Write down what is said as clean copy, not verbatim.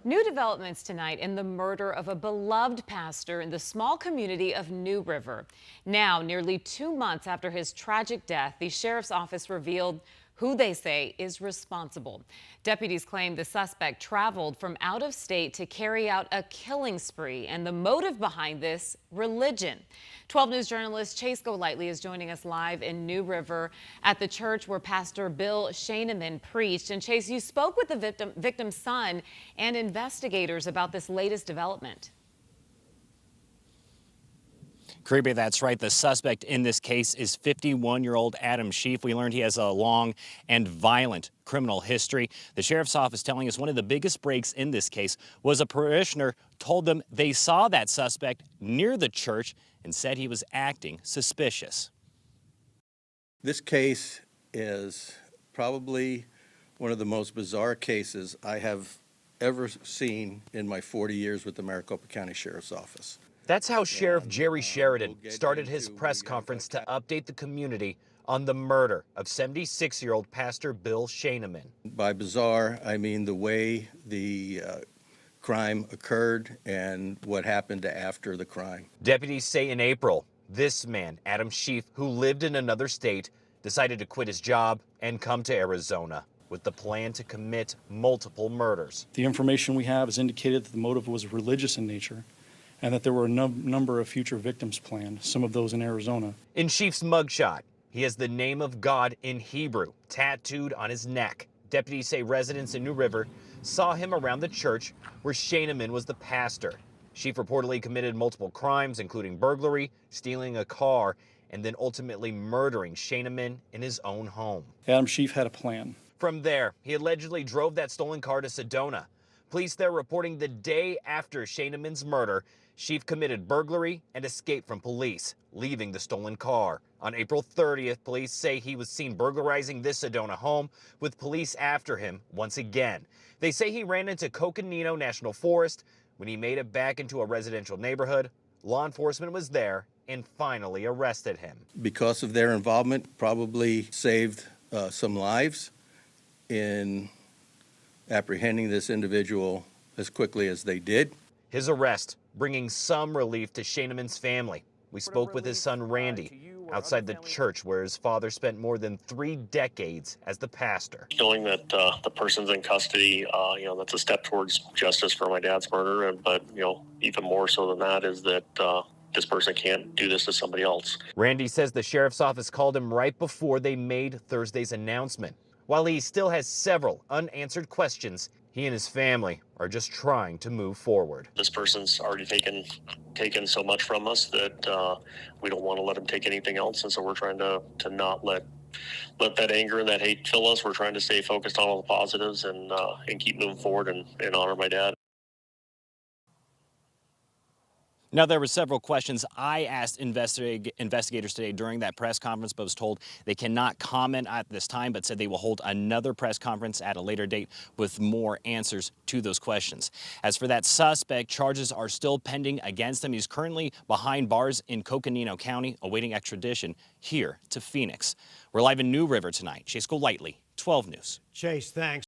New developments tonight in the murder of a beloved pastor in the small community of New River. Now, nearly 2 months after his tragic death, the sheriff's office revealed who they say is responsible. Deputies claim the suspect traveled from out of state to carry out a killing spree, and the motive behind this, religion. 12 News journalist Chase Golightly is joining us live in New River at the church where Pastor Bill Schonemann preached. And Chase, you spoke with the victim's son and investigators about this latest development. Creepy, that's right. The suspect in this case is 51-year-old Adam Schief. We learned he has a long and violent criminal history. The sheriff's office telling us one of the biggest breaks in this case was a parishioner told them they saw that suspect near the church and said he was acting suspicious. This case is probably one of the most bizarre cases I have ever seen in my 40 years with the Maricopa County Sheriff's Office. That's how Sheriff Jerry Sheridan started his press conference to update the community on the murder of 76-year-old Pastor Bill Schonemann. By bizarre, I mean the way the crime occurred and what happened after the crime. Deputies say in April, this man, Adam Schief, who lived in another state, decided to quit his job and come to Arizona with the plan to commit multiple murders. The information we have has indicated that the motive was religious in nature, and that there were a number of future victims planned, some of those in Arizona. In Schief's mugshot, he has the name of God in Hebrew tattooed on his neck. Deputies say residents in New River saw him around the church where Schonemann was the pastor. Schief reportedly committed multiple crimes, including burglary, stealing a car, and then ultimately murdering Schonemann in his own home. Adam Schief had a plan. From there, he allegedly drove that stolen car to Sedona. Police there reporting the day after Schonemann's murder, Schief committed burglary and escaped from police, leaving the stolen car. On April 30th, police say he was seen burglarizing this Sedona home with police after him once again. They say he ran into Coconino National Forest. When he made it back into a residential neighborhood, law enforcement was there and finally arrested him. Because of their involvement, probably saved some lives in apprehending this individual as quickly as they did. His arrest bringing some relief to Schonemann's family. We spoke with his son Randy outside the church where his father spent more than 3 decades as the pastor. Knowing that the person's in custody, that's a step towards justice for my dad's murder. But even more so than that is that this person can't do this to somebody else. Randy says the sheriff's office called him right before they made Thursday's announcement. While he still has several unanswered questions, he and his family are just trying to move forward. This person's already taken so much from us that we don't want to let him take anything else, and so we're trying to not let that anger and that hate fill us. We're trying to stay focused on all the positives and keep moving forward and honor my dad. Now, there were several questions I asked investigators today during that press conference, but was told they cannot comment at this time, but said they will hold another press conference at a later date with more answers to those questions. As for that suspect, charges are still pending against him. He's currently behind bars in Coconino County, awaiting extradition here to Phoenix. We're live in New River tonight. Chase Golightly, 12 News. Chase, thanks.